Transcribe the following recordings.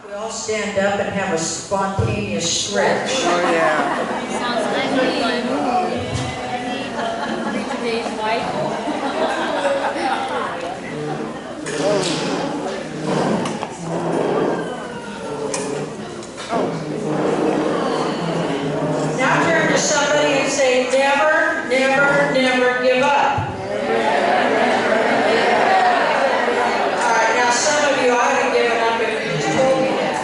We all stand up and have a spontaneous stretch. Oh, yeah. Sounds like today's wife. Now turn to somebody and say, never, never, never give up. All right, now some of you ought to have given up if you just told me that.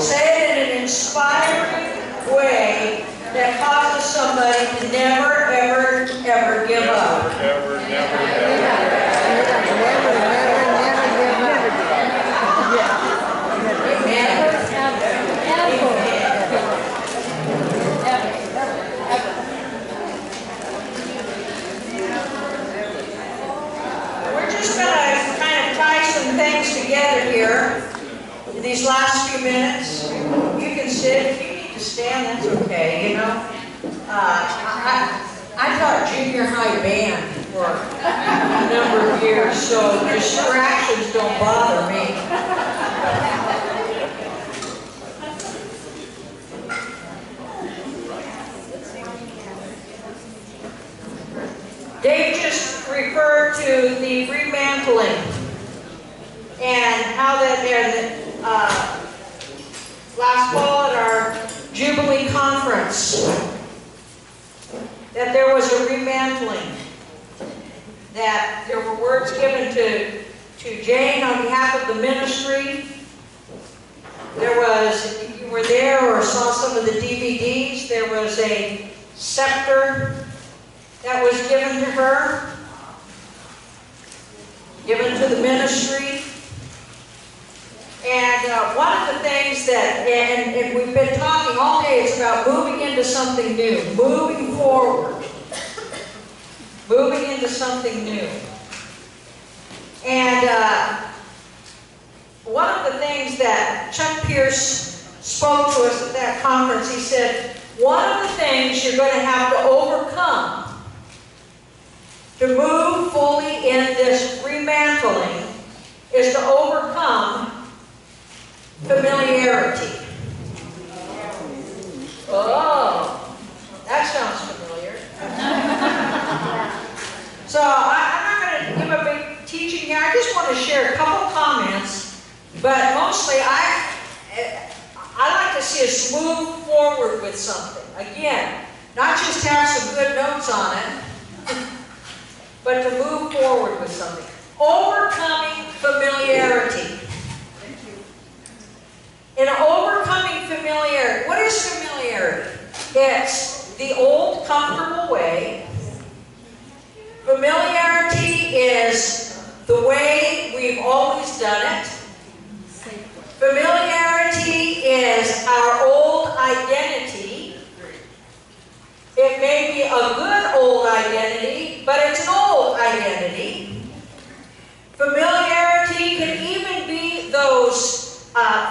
Say it in an inspiring way that causes somebody to never, ever, ever give up. Never, never, never. We're just going to kind of tie some things together here in these last few minutes. You can sit. If you need to stand, that's okay, you know. I taught junior high band for a number of years, so distractions don't bother me. Dave just referred to the re-mantling and how that last fall at our Jubilee conference, that there was a re-mantling, that there were words given to Jane on behalf of the ministry. There was, if you were there or saw some of the DVDs, there was a scepter that was given to her, given to the ministry. And one of the things that, and we've been talking all day, it's about moving into something new, moving forward, moving into something new. And one of the things that Chuck Pierce spoke to us at that conference, he said, one of the things you're going to have to overcome to move fully in this remantling is to overcome familiarity. Oh, that sounds familiar. So I'm not going to give a big teaching here. I just want to share a couple comments, but mostly I like to see us move forward with something. Again, not just have some good notes on it, but to move forward with something. Overcoming familiarity. In overcoming familiarity, what is familiarity? It's the old, comfortable way. Familiarity is the way we've always done it. Familiarity is our old identity. It may be a good old identity, but it's an old identity. Familiarity can even be those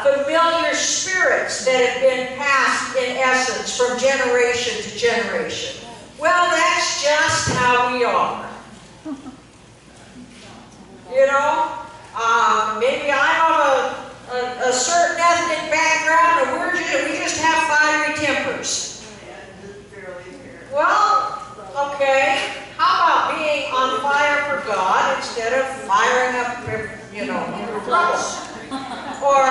familiar spirits that have been passed in essence from generation to generation. Well, that's just how we are. You know, maybe I'm of a certain ethnic background and we just have fiery tempers. Well, okay, how about being on fire for God instead of firing up, you know, trouble? Or,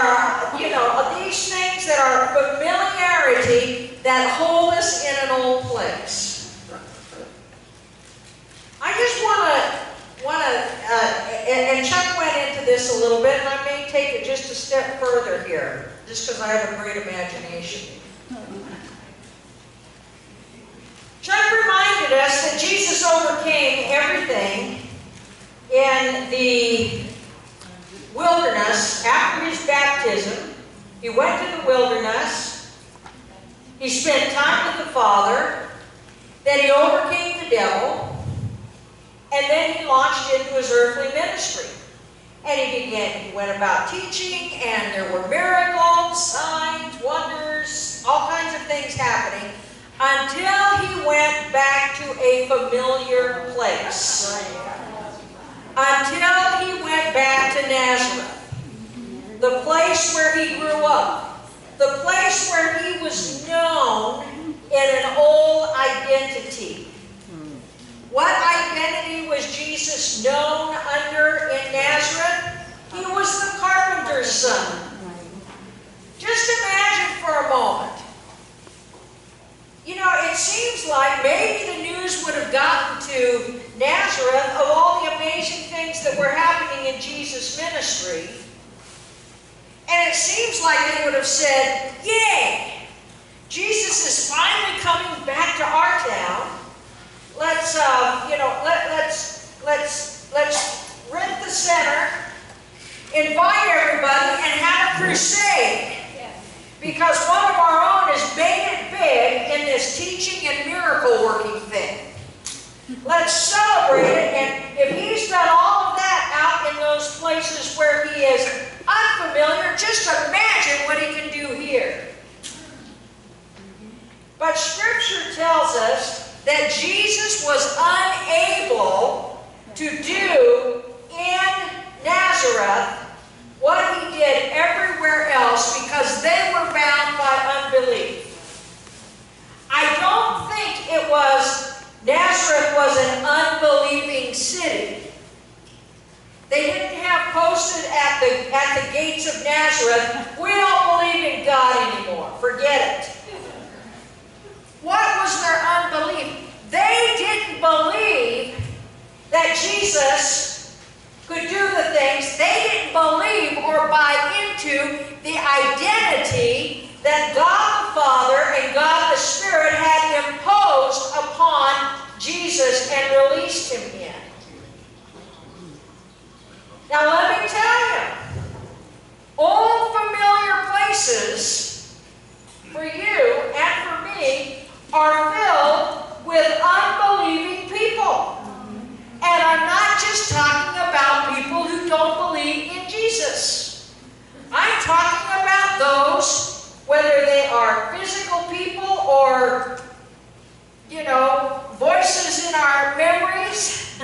you know, these things that are familiarity that hold us in an old place. I just want to, and Chuck went into this a little bit, and I may take it just a step further here, just because I have a great imagination. Chuck reminded us that Jesus overcame everything in the wilderness after his baptism. He went to the wilderness. He spent time with the Father. Then he overcame the devil. And then he launched into his earthly ministry. And he went about teaching, and there were miracles, signs, wonders, all kinds of things happening, until he went back to a familiar place. Until he went back to Nazareth. the place where he grew up, the place where he was known in an old identity. What identity was Jesus known under in Nazareth? He was the carpenter's son. Just imagine for a moment. You know, it seems like maybe the news would have gotten to Nazareth of all the amazing things that were happening in Jesus' ministry. And it seems like they would have said, yay! Jesus is finally coming back to our town. Let's rent the center, invite everybody, and have a crusade. Because one of our own has made it big in this teaching and miracle working thing. Let's celebrate it, and if he's done all of that out in those places where he is unfamiliar, just imagine what he can do here. But Scripture tells us that Jesus was unable to do in Nazareth what he did everywhere else because they were bound by unbelief. I don't think it was Nazareth was an unbelieving city. They didn't have posted at the gates of Nazareth, we don't believe in God anymore. Forget it. What was their unbelief? They didn't believe that Jesus could do the things. They didn't believe or buy into the identity that God the Father and God the Spirit had imposed upon Jesus and released him in. Now let me tell you, old familiar places for you and for me are filled with unbelieving people. And I'm not just talking about people who don't believe in Jesus. I'm talking about those, whether they are physical people or, you know, voices in our memories,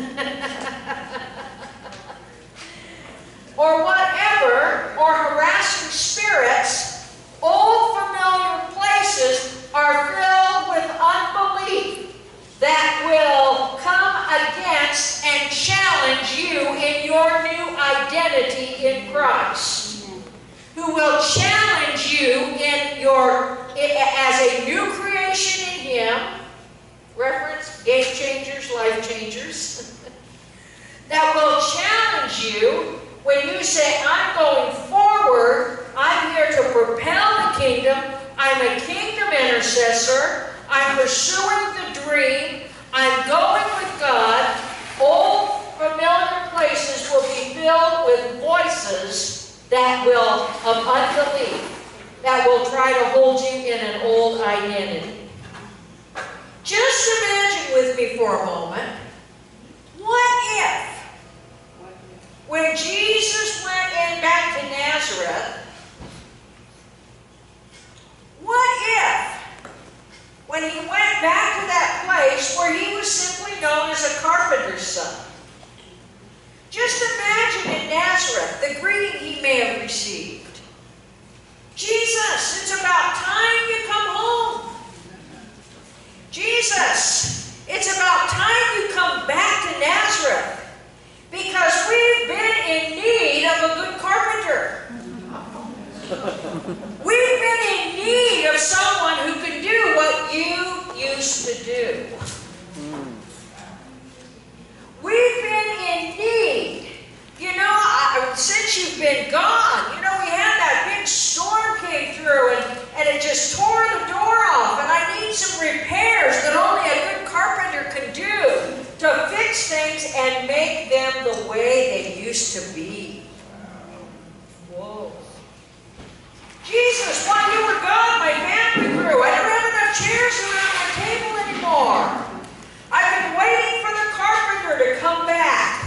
or whatever, or harassing spirits. Old familiar places are filled with unbelief that will come against and challenge you in your new identity in Christ. Who will challenge you in your as a new creation in Him. Reference, game changers, life changers. That will challenge you when you say, I'm going forward, I'm here to propel the kingdom, I'm a kingdom intercessor, I'm pursuing the dream, I'm going with God. Old familiar places will be filled with voices that will, of unbelief, that will try to hold you in an old identity. Just imagine with me for a moment, what if, when Jesus went in back to Nazareth, what if, when he went back to that place where he was simply known as a carpenter's son, just imagine in Nazareth the greeting he may have received. Jesus, it's about time you come home. Jesus, it's about time you come back to Nazareth. Because we've been in need of a good carpenter. We've been in need of someone who can do what you used to do. We've been in need. You know, since you've been gone, you know, we had that big storm came through and it just tore the door off. And I need some repairs that only a good carpenter can do to fix things and make them the way they used to be. Whoa. Jesus, while you were gone, my family grew. I don't have enough chairs around my table anymore. I've been waiting for the carpenter to come back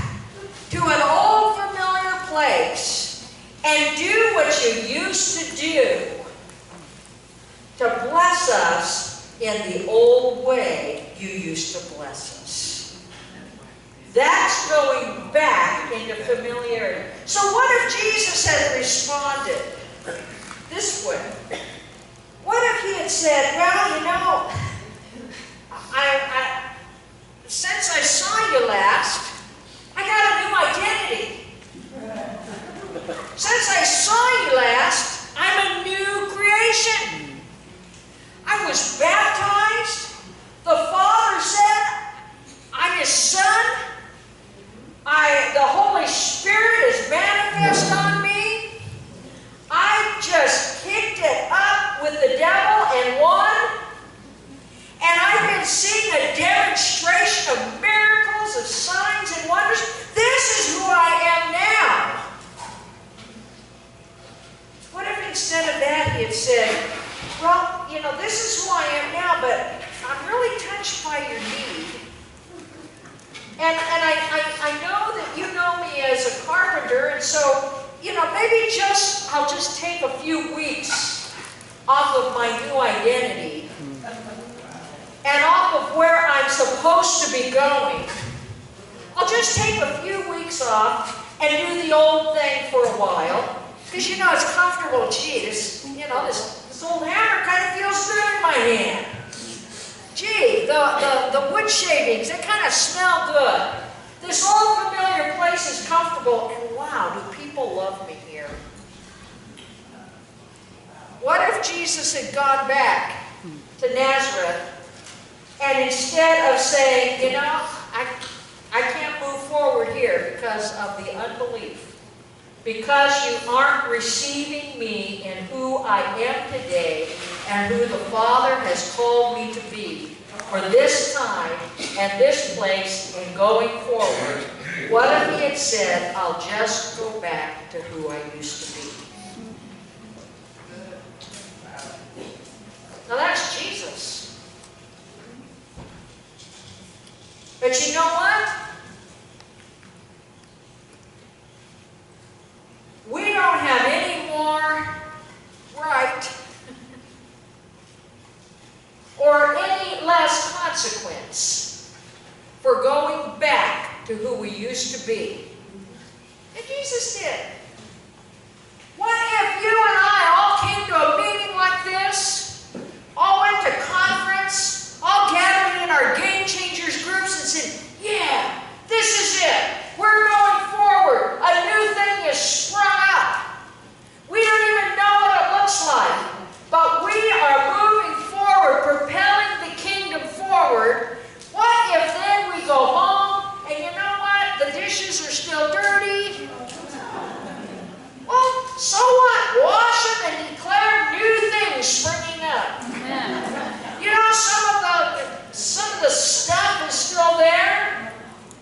to an old familiar place and do what you used to do to bless us in the old way you used to bless us. That's going back into familiarity. So what if Jesus had responded this way? What if he had said, well, you know, since I saw you last, I got a new identity. Since I saw you last, I'm a new creation. I was baptized. The Father said, I'm His Son. The Holy Spirit is manifest on me. I just kicked it up with the devil and won. And I've been seeing a demonstration of miracles, of signs and wonders. This is who I am now. What if instead of that he had said, well, you know, this is who I am now, but I'm really touched by your need. And I know that you know me as a carpenter, and so, you know, maybe I'll just take a few weeks off of my new identity and off of where I'm supposed to be going. I'll just take a few weeks off and do the old thing for a while. Because, you know, it's comfortable. Gee, this old hammer kind of feels good in my hand. Gee, the wood shavings, they kind of smell good. This old familiar place is comfortable. And wow, do people love me here. What if Jesus had gone back to Nazareth and instead of saying, you know, I can't move forward here because of the unbelief. Because you aren't receiving me in who I am today and who the Father has called me to be for this time and this place and going forward. What if he had said, I'll just go back to who I used to be? Now that's Jesus. But you know what? We don't have any more right or any less consequence for going back to who we used to be. And Jesus did. What if you and I all came to a meeting like this, all went to conference, all gathered in our Game Changers groups and said, yeah, this is it. We're going forward. A new thing is sprung up. We don't even know what it looks like, but we are moving forward, propelling the kingdom forward. What if then we go home and you know what? The dishes are still dirty. Well, so what? Wash them and declare new things springing up. You know, some of the stuff is still there.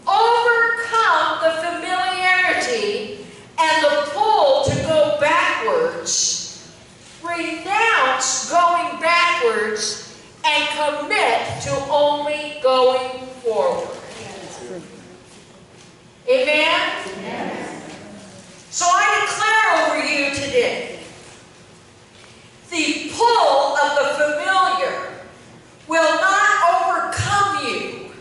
Overcome the familiarity and the pull to go backwards. Renounce going backwards and commit to only going forward. Amen? Amen. So I declare over you today, the pull of the familiar will not overcome you,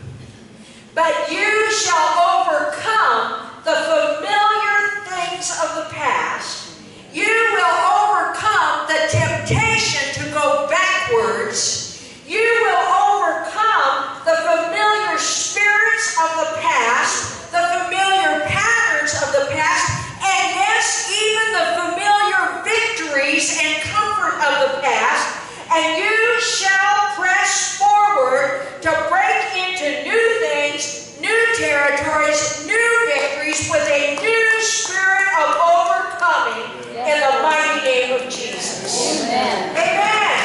but you shall overcome the familiar things of the past. You will overcome the temptation to go backwards. You will overcome the familiar spirits of the past, the familiar patterns of the past, and yes, even the familiar victories and comfort of the past. And you shall press forward to break into new things, new territories, new victories with a new spirit of overcoming in the mighty name of Jesus. Amen. Amen.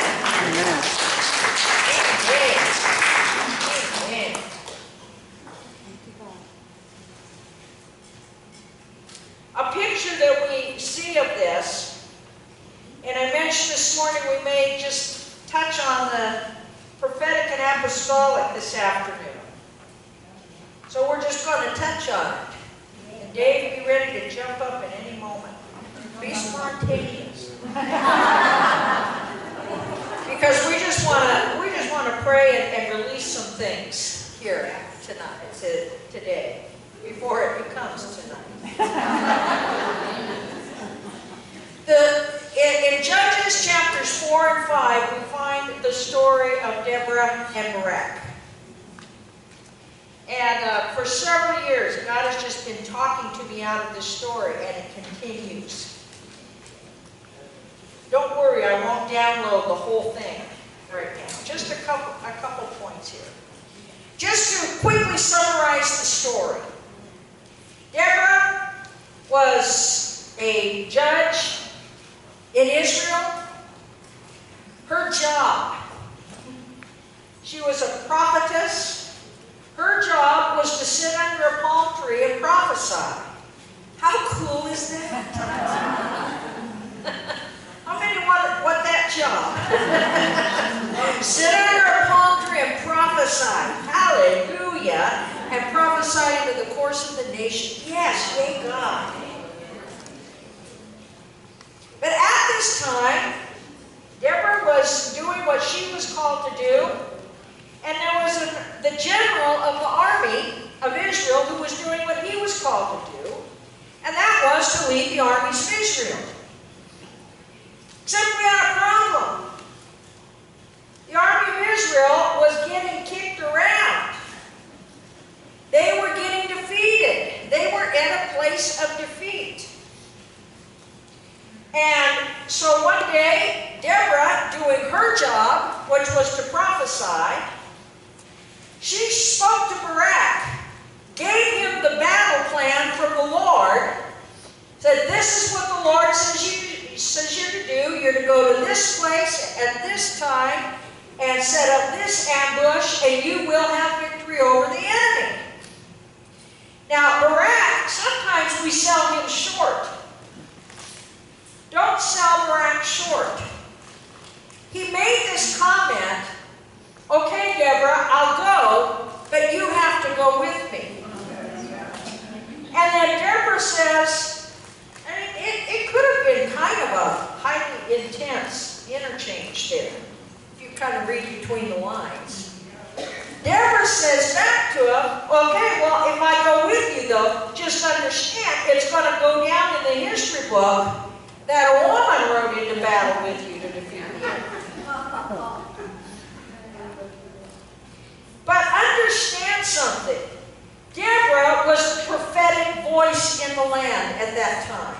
Amen. Amen. A picture that we see of this, and I mentioned this morning we may just touch on the prophetic and apostolic this afternoon. So we're just going to touch on it. And Dave, be ready to jump up at any moment. Be spontaneous. Because we just want to pray and release some things here tonight, today. before it becomes tonight. In Judges chapters 4 and 5, we find the story of Deborah and Barak. And for several years, God has just been talking to me out of this story, and it continues. Don't worry, I won't download the whole thing right now. Just a couple points here. Just to quickly summarize the story. Deborah was a judge in Israel. Her job, she was a prophetess. Her job was to sit under a palm tree and prophesy. How cool is that? How many want that job? Sit under a palm tree and prophesy. Hallelujah. And prophesy into the course of the nation. Yes, yea, God. But at this time, Deborah was doing what she was called to do. And there was the general of the army of Israel who was doing what he was called to do. And that was to lead the armies of Israel. Except we had a problem. The army of Israel was getting kicked around. They were getting defeated. They were in a place of defeat. And so one day, Deborah, doing her job, which was to prophesy, she spoke to Barak, gave him the battle plan from the Lord, said, this is what the Lord says you're to do. You're to go to this place at this time and set up this ambush, and you will have victory over the enemy. Now, Barak, sometimes we sell him short. Don't sell Barak short. He made this comment, okay, Deborah, I'll go, but you have to go with me. And then Deborah says, it could have been kind of a highly intense interchange there, if you kind of read between the lines. Deborah says back to him, okay, well, if I go with you, though, just understand, it's going to go down in the history book that a woman rode into battle with you to defeat the enemy. But understand something. Deborah was the prophetic voice in the land at that time.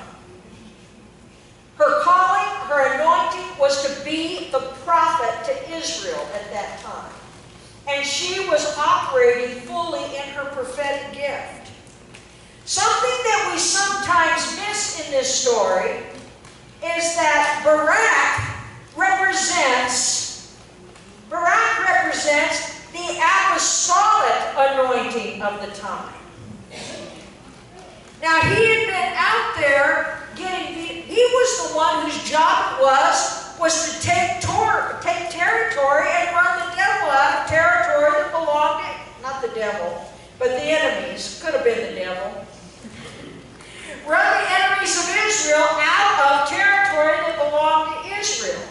Her calling, her anointing was to be the prophet to Israel at that time. And she was operating fully in her prophetic gift. Something that we sometimes miss in this story is that Barak represents the apostolic anointing of the time. Now, he had been out there he was the one whose job it was to take territory and run the devil out of territory that belonged to, not the devil, but the enemies, could have been the devil. Run the enemies of Israel out of territory that belonged to Israel.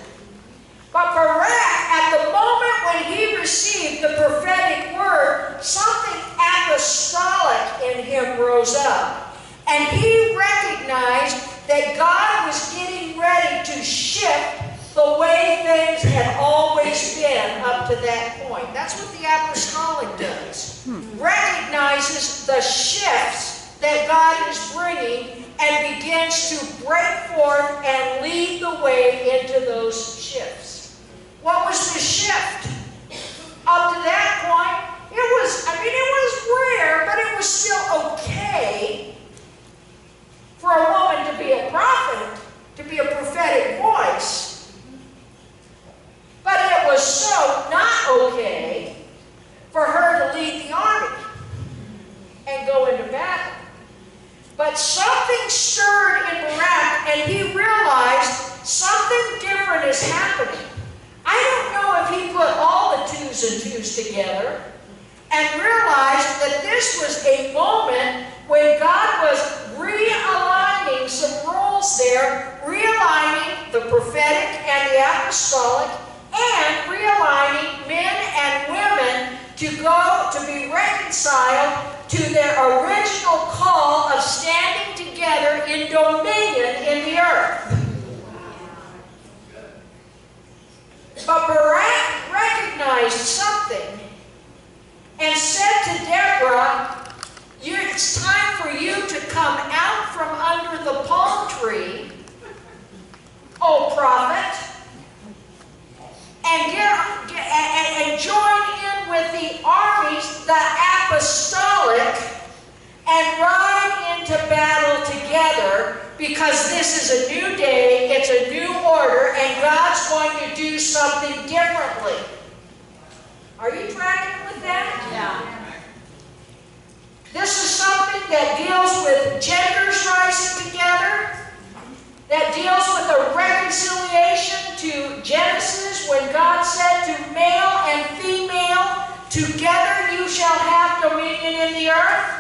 But Barak, at the moment when he received the prophetic word, something apostolic in him rose up. And he recognized that God was getting ready to shift the way things had always been up to that point. That's what the apostolic does. Recognizes the shifts that God is bringing and begins to break forth and lead the way into those shifts. What was the shift? Up to that point, it was rare, but it was still okay for a woman to be a prophet, to be a prophetic voice. But it was so not okay for her to lead the army and go into battle. But something stirred in Barak, and he realized something different is happening. I don't know if he put all the twos and twos together and realized that this was a moment when God was realigning some roles there, realigning the prophetic and the apostolic, and realigning men and women to go world to be reconciled to their original call of standing together in dominion in the earth. But Barak recognized something and said to Deborah, it's time for you to come out from under the palm tree, O prophet, and join in with the armies, the apostolic, and ride into battle together, because this is a new day, it's a new order, and God's going to do something differently. Are you tracking with that? Yeah. This is something that deals with genders rising together, that deals with a reconciliation to Genesis, when God said to male and female, together you shall have dominion in the earth.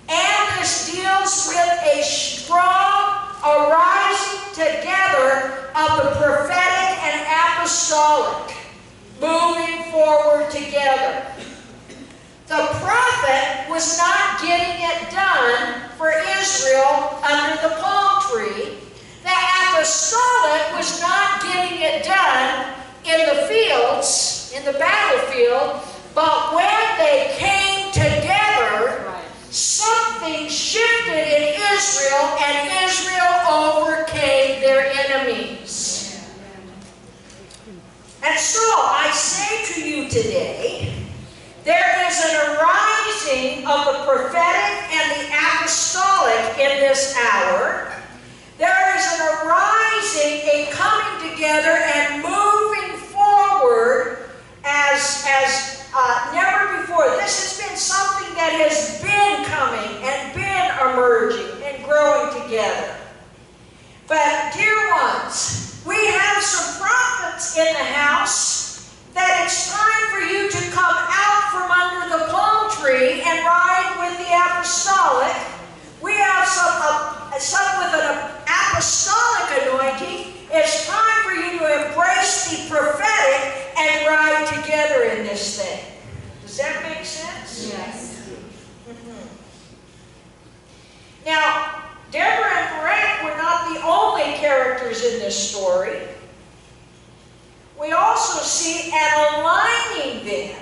And this deals with a strong arising together of the prophetic and apostolic, moving forward together. The prophet was not getting it done for Israel under the palm tree. The apostolic was not getting it done in the fields, in the battlefield, but when they came together, something shifted in Israel, and Israel overcame their enemies. And so I say to you today, there is an arising of the prophetic and the apostolic in this hour. There is an arising, a coming together and moving forward as never before. This has been something that has been coming and been emerging and growing together. But dear ones, we have some prophets in the house that it's time for you to come out from under the palm tree and ride with the apostolic. We have some with an apostolic anointing. It's time for you to embrace the prophetic and ride together in this thing. Does that make sense? Yes. Now, Deborah and Barak were not the only characters in this story. We also see an aligning then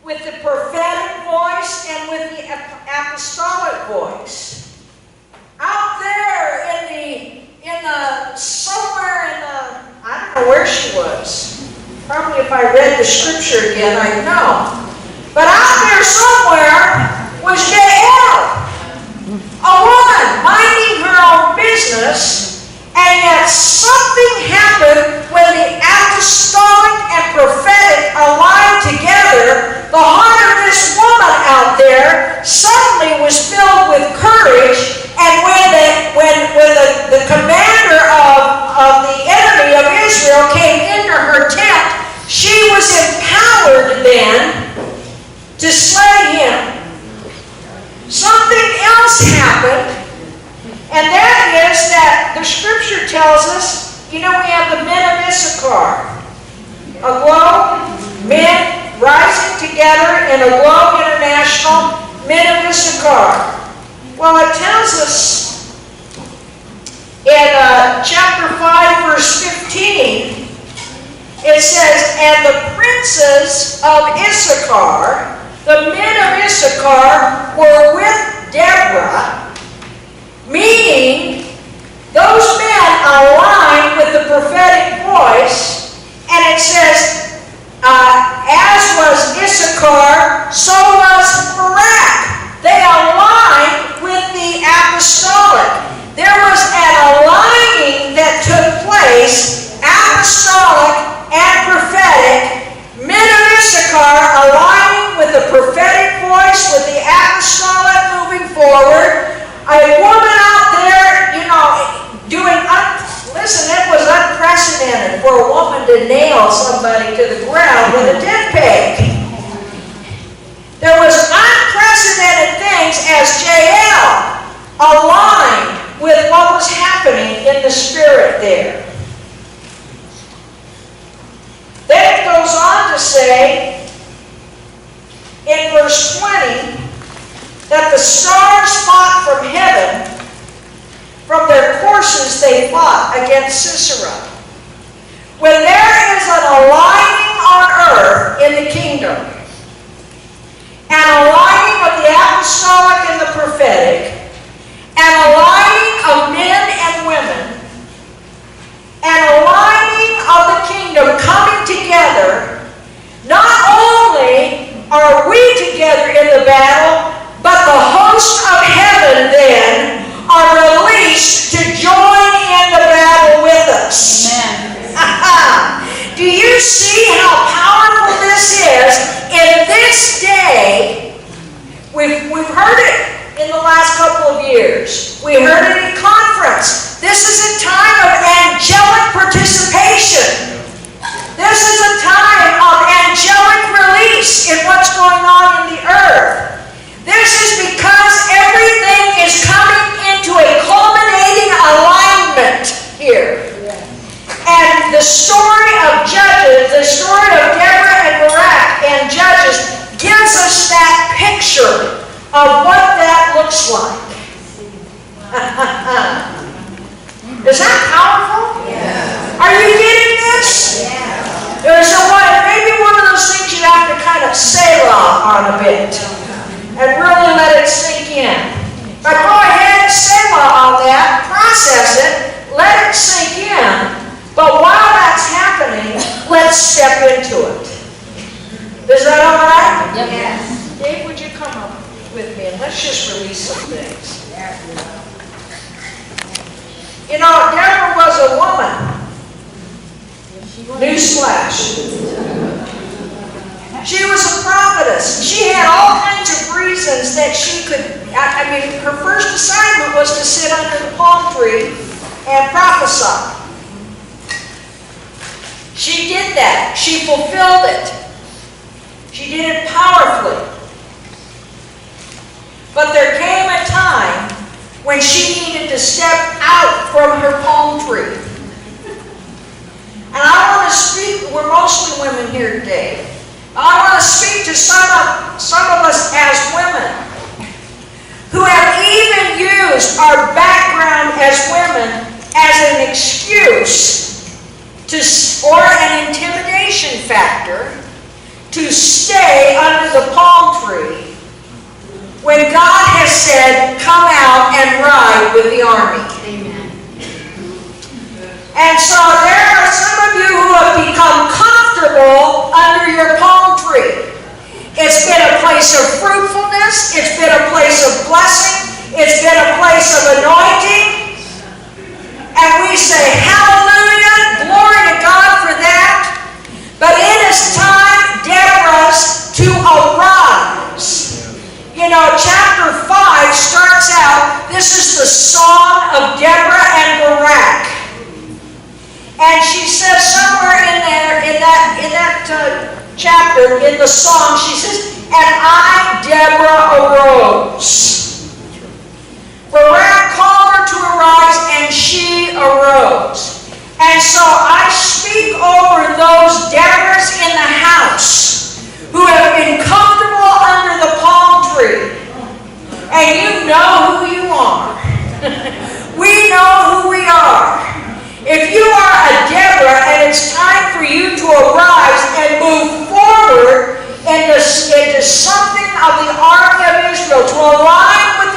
with the prophetic voice and with the apostolic voice. Out there somewhere in the, I don't know where she was. Probably if I read the scripture again, I'd know. But out there somewhere was Jael, a woman minding her own business. And yet something happened when the apostolic and prophetic aligned together. The heart of this woman out there suddenly was filled with courage. And when the commander of the enemy of Israel came into her tent, she was empowered then to slay him. Something else happened. And that is that the scripture tells us, we have the men of Issachar. Aglow, men rising together in Aglow International, men of Issachar. Well, it tells us in chapter 5, verse 15, it says, and the princes of Issachar, the men of Issachar, were with Deborah, meaning those men align with the prophetic voice, and it says, as was Issachar, so was Barak. They aligned with the apostolic. There was an aligning that took place, apostolic and prophetic. Men of Issachar aligning with the prophetic voice, with the apostolic moving forward. A woman out there, listen, it was unprecedented for a woman to nail somebody to the ground with a tent peg. There was unprecedented things as Jael aligned with what was happening in the spirit there. Then it goes on to say, they fought against Sisera. When there is an aligning on earth in the kingdom, an aligning of the apostolic and the prophetic, an aligning of men and women, an aligning of the kingdom coming together, not only are we together in the battle, but the hosts of heaven then are released to join in the battle with us. Amen. Do you see how powerful this is? In this day, we've heard it in the last couple of years. We heard it in conference. This is a time of angelic participation. This is a time of angelic release in what's going on in the earth. This is because everything is coming into a culminating alignment here. And the story of Judges, the story of Deborah and Barak and Judges gives us that picture of what that looks like. Is that powerful? Yeah. Are you getting this? Yeah. So maybe one of those things you have to kind of selah on a bit and really let it sink in. But go ahead and selah on that, process it, let it sink in. But while that's happening, let's step into it. Is that all right? Yep. Yes. Dave, would you come up with me and let's just release some things. You know, Deborah was a woman. Newsflash. She was a prophetess. She had all kinds of reasons that she could, her first assignment was to sit under the palm tree and prophesy. She did that. She fulfilled it. She did it powerfully. But there came a time when she needed to step out from her palm tree. And I want to speak, we're mostly women here today. I want to speak to some of us as women who have even used our background as women as an excuse or an intimidation factor to stay under the palm tree when God has said, come out and ride with the army. Amen. And so there are some of you who have become comfortable under your palm tree. It's been a place of fruitfulness. It's been a place of blessing. It's been a place of anointing. And we say, hallelujah, glory to God for that. But it is time, Deborah's, to arise. You know, chapter 5 starts out, this is the song of Deborah and Barak. And she says somewhere in there, in that chapter, in the song, she says, and I, Deborah, arose. Barak called her to arise, and she arose. And so I speak over those Deborahs in the house who have been comfortable under the palm tree. And you know who you are. We know who we are. If you are a Deborah and it's time for you to arise and move forward into something of the army of Israel, to align with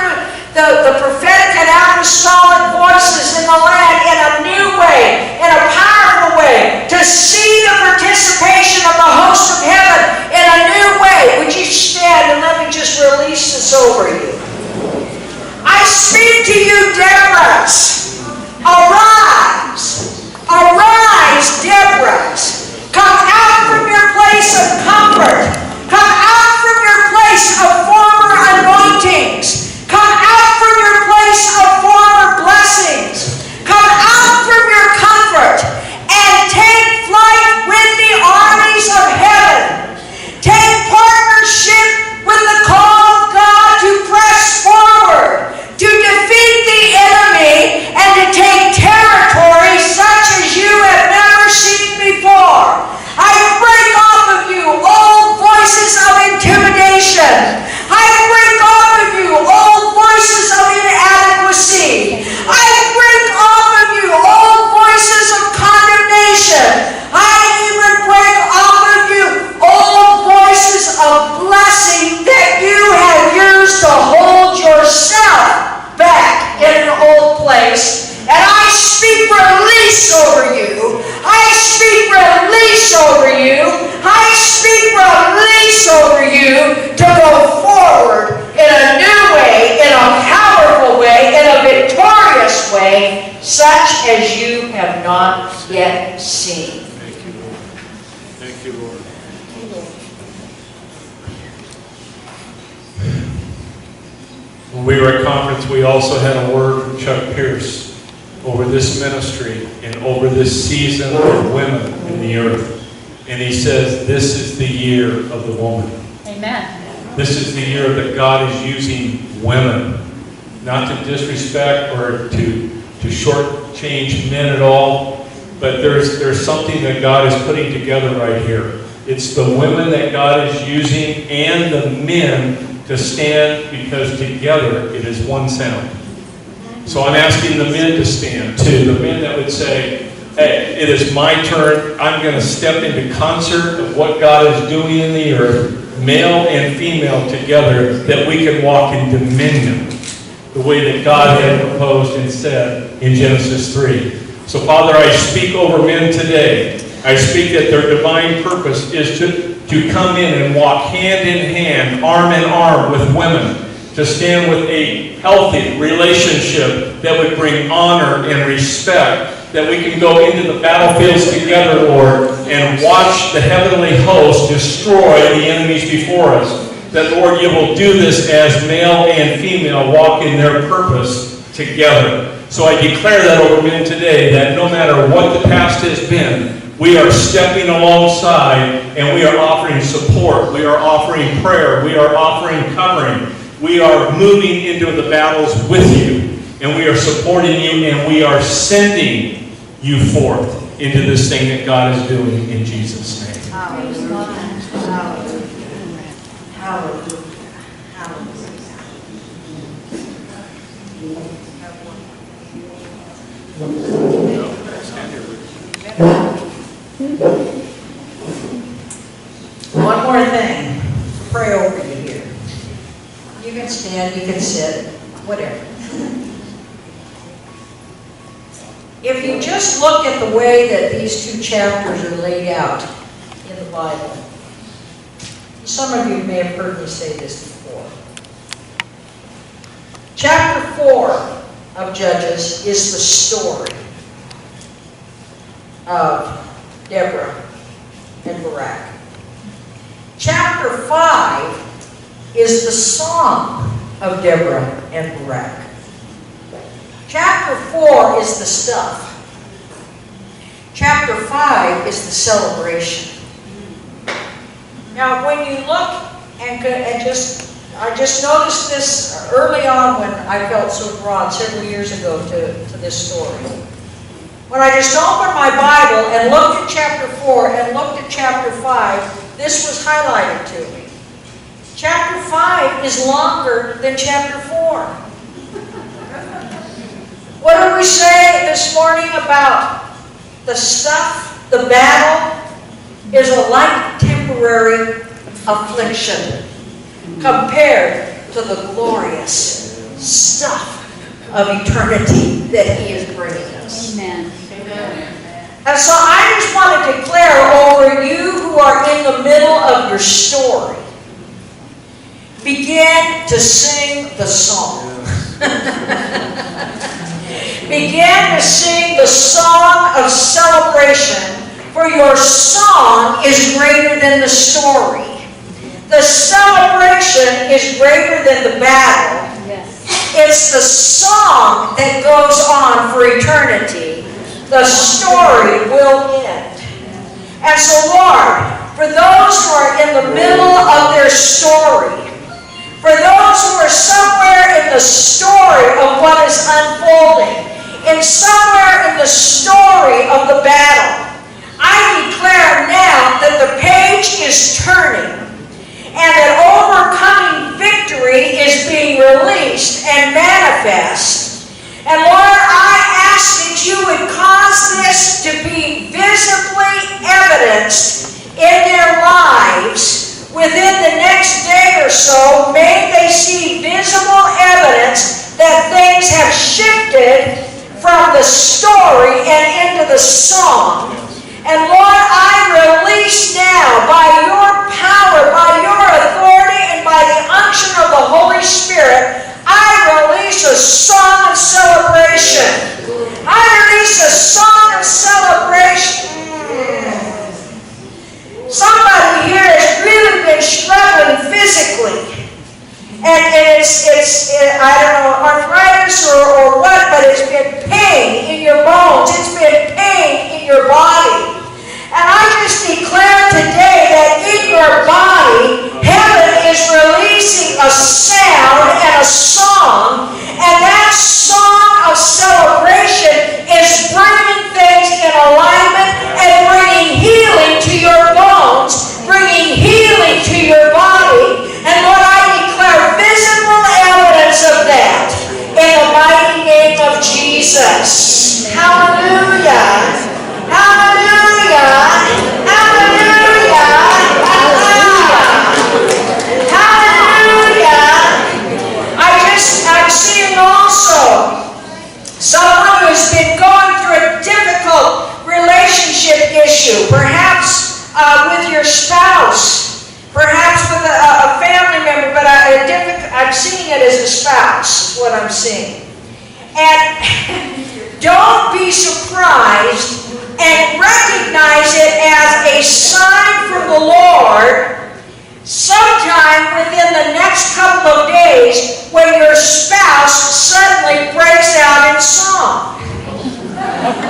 the prophetic and apostolic voices in the land in a new way, in a powerful way, to see the participation of the host of heaven in a new way. Would you stand and let me just release this over you? I speak to you, Deborahs. Arise. Arise, Deborahs. Come out from your place of comfort. such as you have not yet seen. Thank you, Lord. Thank you, Lord. When we were at conference, we also had a word from Chuck Pierce over this ministry and over this season of women in the earth. And he says, this is the year of the woman. Amen. This is the year that God is using women. Not to disrespect or to shortchange men at all, but there's something that God is putting together right here. It's the women that God is using and the men to stand, because together it is one sound. So I'm asking the men to stand too. The men that would say, hey, it is my turn. I'm going to step into concert of what God is doing in the earth, male and female together, that we can walk in dominion the way that God had proposed and said in Genesis 3. So Father, I speak over men today. I speak that their divine purpose is to come in and walk hand in hand, arm in arm with women, to stand with a healthy relationship that would bring honor and respect, that we can go into the battlefields together, Lord, and watch the heavenly host destroy the enemies before us. That, Lord, you will do this as male and female walk in their purpose together. So I declare that over men today, that no matter what the past has been, we are stepping alongside and we are offering support. We are offering prayer. We are offering covering. We are moving into the battles with you, and we are supporting you, and we are sending you forth into this thing that God is doing in Jesus' name. Hallelujah. Hallelujah. Hallelujah. Stand here. One more thing. Pray over you here. You can stand, you can sit, whatever. If you just look at the way that these two chapters are laid out in the Bible, some of you may have heard me say this before. Chapter 4 of Judges is the story of Deborah and Barak. Chapter 5 is the song of Deborah and Barak. Chapter 4 is the stuff. Chapter 5 is the celebration. Now, when you look I just noticed this early on when I felt so drawn several years ago to this story. When I just opened my Bible and looked at chapter 4 and looked at chapter 5, this was highlighted to me. Chapter 5 is longer than chapter 4. What did we say this morning about the stuff, the battle, is a light temporary affliction compared to the glorious stuff of eternity that He is bringing us. Amen. And so I just want to declare over you who are in the middle of your story, begin to sing the song. Begin to sing the song of celebration, for your song is greater than the story. The celebration is greater than the battle. Yes. It's the song that goes on for eternity. The story will end. And so, Lord, for those who are in the middle of their story, for those who are somewhere in the story of what is unfolding, and somewhere in the story of the battle, I declare now that the page is turning and that overcoming victory is being released and manifest. And Lord, I ask that you would cause this to be visibly evidenced in their lives within the next day or so. May they see visible evidence that things have shifted from the story and into the song. And Lord, I release now by your power, by your authority, and by the unction of the Holy Spirit, I release a song of celebration. I arthritis or what, but it's been pain in your bones. It's been pain in your body. And I just declare today that in your body, heaven is releasing a sound and a song, and that song of celebration is bringing things in alignment and bringing healing to your bones, bringing healing to your body. And Lord, I declare visible evidence of that in the mighty name of Jesus. Hallelujah. Hallelujah. Hallelujah. Hallelujah. I'm seeing also someone who's been going through a difficult relationship issue, perhaps with your spouse, perhaps with a family member, but I'm seeing it as a spouse, is what I'm seeing. And don't be surprised and recognize it as a sign from the Lord sometime within the next couple of days when your spouse suddenly breaks out in song.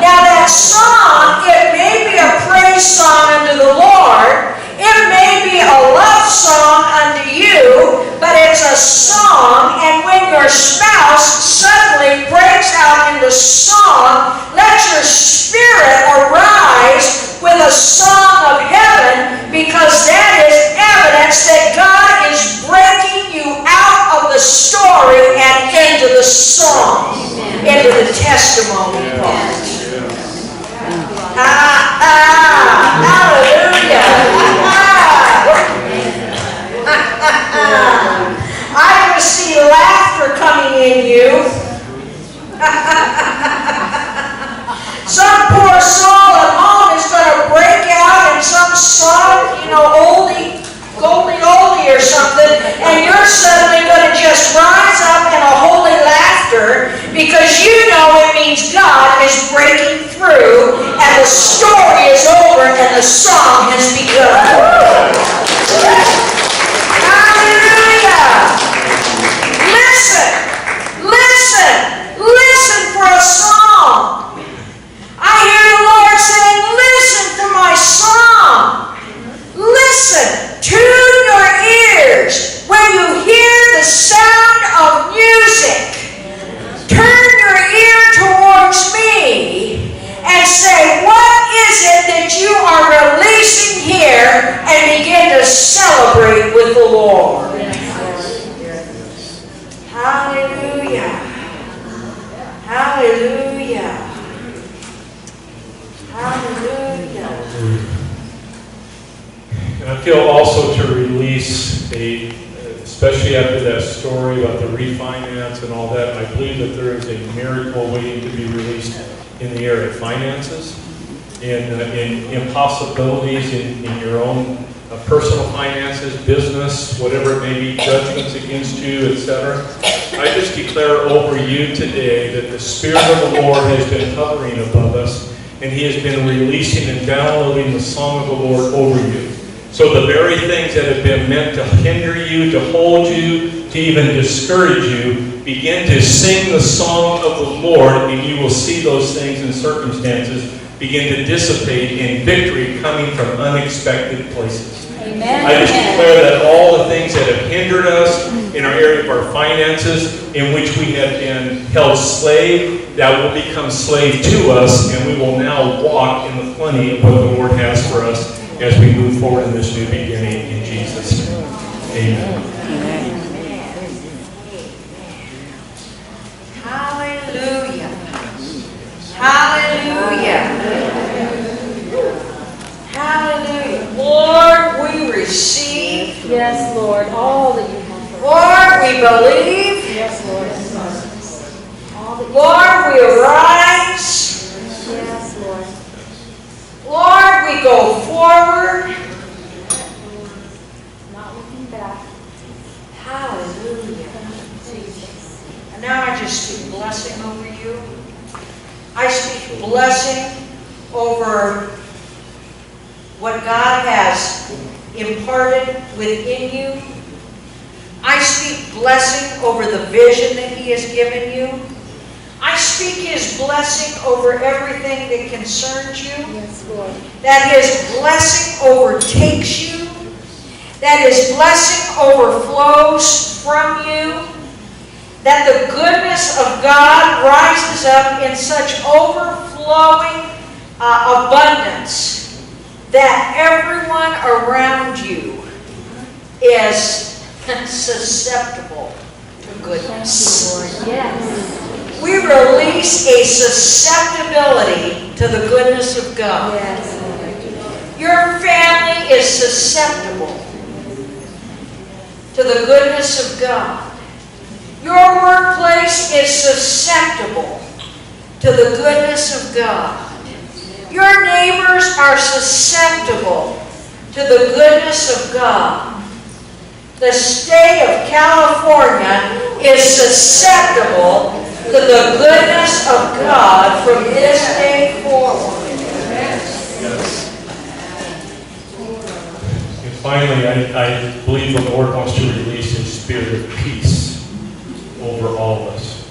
Now that song, it may be a praise song unto the Lord, it may be a love song unto you, but it's a song, and when your spouse suddenly breaks out into song, let your spirit arise with a song of heaven, because that is evidence that God is breaking you out of the story and into the song, into the testimony part. Hallelujah. I just see laughter coming in you. Some poor soul at home is going to break out in some song, oldie, goldie or something, and you're suddenly going to just rise up in a holy laughter because you know it means God is breaking through and the story is over and the song has begun. Hallelujah! Listen for a song. I hear the Lord saying, listen for my song. Listen, tune your ears when you hear the sound of music. Turn your ear towards me and say, what is it that you are releasing here, and begin to celebrate with the Lord. Hallelujah. Hallelujah. Hallelujah. And I feel also to release especially after that story about the refinance and all that, I believe that there is a miracle waiting to be released in the area of finances, in impossibilities in your own personal finances, business, whatever it may be, judgments against you, etc. I just declare over you today that the Spirit of the Lord has been hovering above us, and He has been releasing and downloading the song of the Lord over you. So the very things that have been meant to hinder you, to hold you, to even discourage you, begin to sing the song of the Lord, and you will see those things and circumstances begin to dissipate in victory coming from unexpected places. Amen. I just declare that all the things that have hindered us in our area of our finances, in which we have been held slave, that will become slave to us, and we will now walk in the plenty of what the Lord has for us as we move forward in this new beginning in Jesus' name. Amen. Hallelujah. Hallelujah. Hallelujah. Lord, we receive. Yes, Lord, all that you have for us. Lord, we believe. Yes, Lord. All that you Lord, we arise. Yes, Lord. Lord, we go forward. Not looking back. Hallelujah. Jesus. And now I just speak blessing over you. I speak blessing over what God has imparted within you. I speak speak blessing over the vision that He has given you. I speak His blessing over everything that concerns you. Yes, Lord. That His blessing overtakes you. That His blessing overflows from you. That the goodness of God rises up in such overflowing abundance that everyone around you is susceptible to goodness. Lord, yes. We release a susceptibility to the goodness of God. Yes. Your family is susceptible to the goodness of God. Your workplace is susceptible to the goodness of God. Your neighbors are susceptible to the goodness of God. The state of California is susceptible to the goodness of God from this day forward. And finally, I believe the Lord wants to release His spirit of peace over all of us.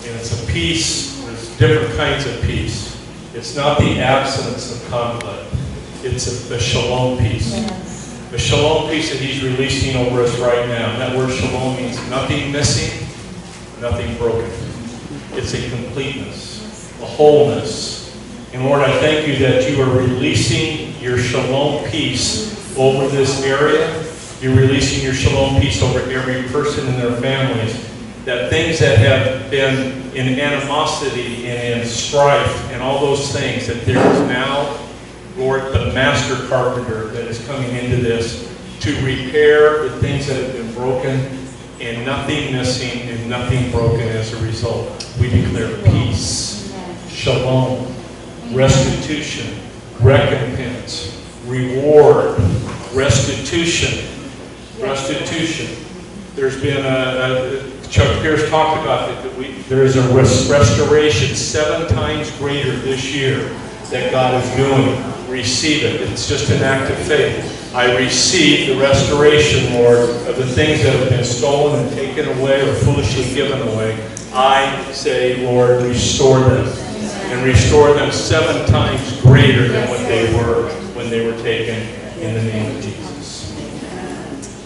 And it's a peace, there's different kinds of peace. It's not the absence of conflict. It's a shalom peace. The shalom peace that He's releasing over us right now. And that word shalom means nothing missing, nothing broken. It's a completeness, a wholeness. And Lord, I thank you that you are releasing your shalom peace over this area. You're releasing your shalom peace over every person and their families. That things that have been in animosity and in strife and all those things, that there is now, Lord, the master carpenter that is coming into this to repair the things that have been broken, and nothing missing and nothing broken as a result. We declare peace, shalom, restitution, recompense, reward, restitution. There's been Chuck Pierce talked about it, there is a restoration 7 times greater this year that God is doing. Receive it. It's just an act of faith. I receive the restoration, Lord, of the things that have been stolen and taken away or foolishly given away. I say, Lord, restore them. And restore them 7 times greater than what they were when they were taken, in the name of Jesus.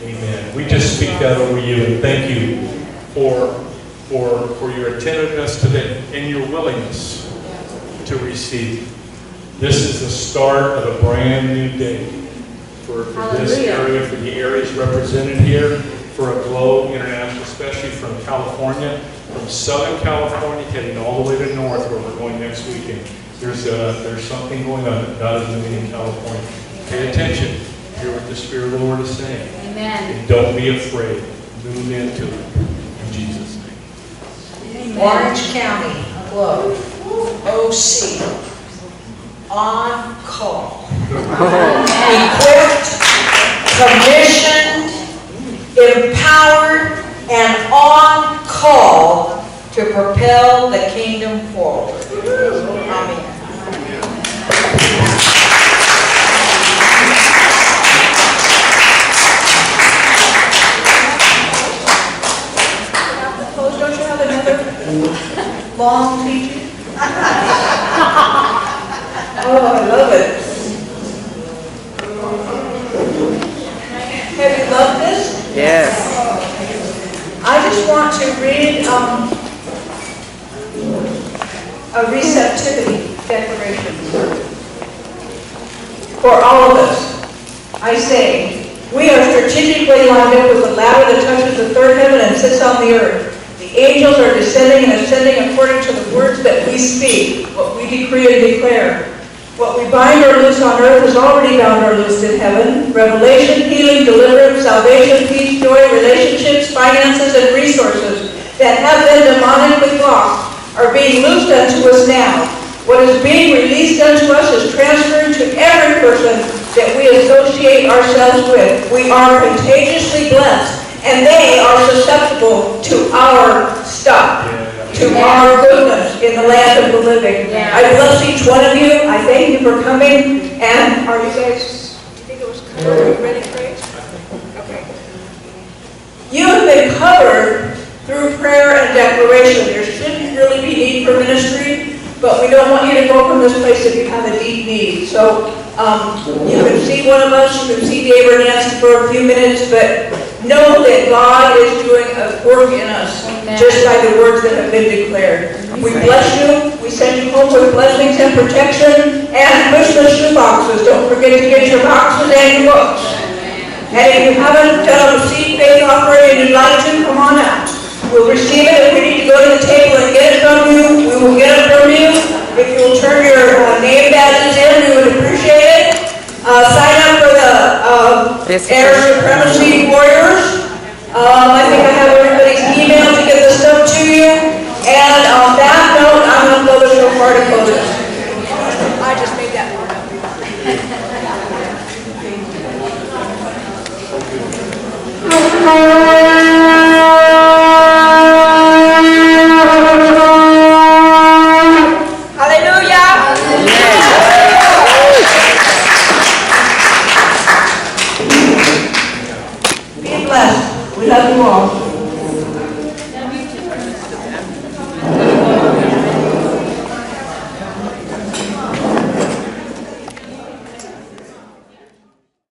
Amen. We just speak that over you and thank you for your attentiveness today and your willingness to receive. This is the start of a brand new day for this area, for the areas represented here, for Aglow International, especially from California, from Southern California, heading all the way to north where we're going next weekend. There's something going on that God is moving in California. Pay attention. Hear what the Spirit of the Lord is saying. Amen. And don't be afraid. Move into it. In Jesus' name. Orange County, Aglow, OC, on call, equipped, commissioned, empowered, and on call to propel the kingdom forward. Amen. Don't you have another long teaching? Oh, I love it. Have you loved this? Yes. I just want to read a receptivity declaration for all of us. I say, we are strategically lined up with the ladder that touches the third heaven and sits on the earth. The angels are descending and ascending according to the words that we speak, what we decree and declare. What we bind or loose on earth is already bound or loosed in heaven. Revelation, healing, deliverance, salvation, peace, joy, relationships, finances, and resources that have been demonically lost are being loosed unto us now. What is being released unto us is transferred to every person that we associate ourselves with. We are contagiously blessed, and they are susceptible to our stuff, to our goodness in the land of the living. I bless each one of you. I thank you for coming. And are you guys, you think it was covered? Are you ready, praise? Okay. You have been a declaration. There shouldn't really be need for ministry, but we don't want you to go from this place if you have a deep need. So you can see one of us, you can see Deborah and Nancy for a few minutes, but know that God is doing a work in us just by the words that have been declared. We bless you. We send you home with blessings and protection and Christmas shoe boxes. Don't forget to get your boxes and your books. And if you haven't done a received faith offering and you'd like to, come on out. We'll receive it. If we need to go to the table and get it from you, we will get it from you. If you'll turn your name badges in, we would appreciate it. Sign up for the SUPREMACY Warriors. I think I have everybody's email to get this stuff to you. And on that note, I'm going to blow the shofar to close it. I just made that part up. Hallelujah! Be blessed. We love you all.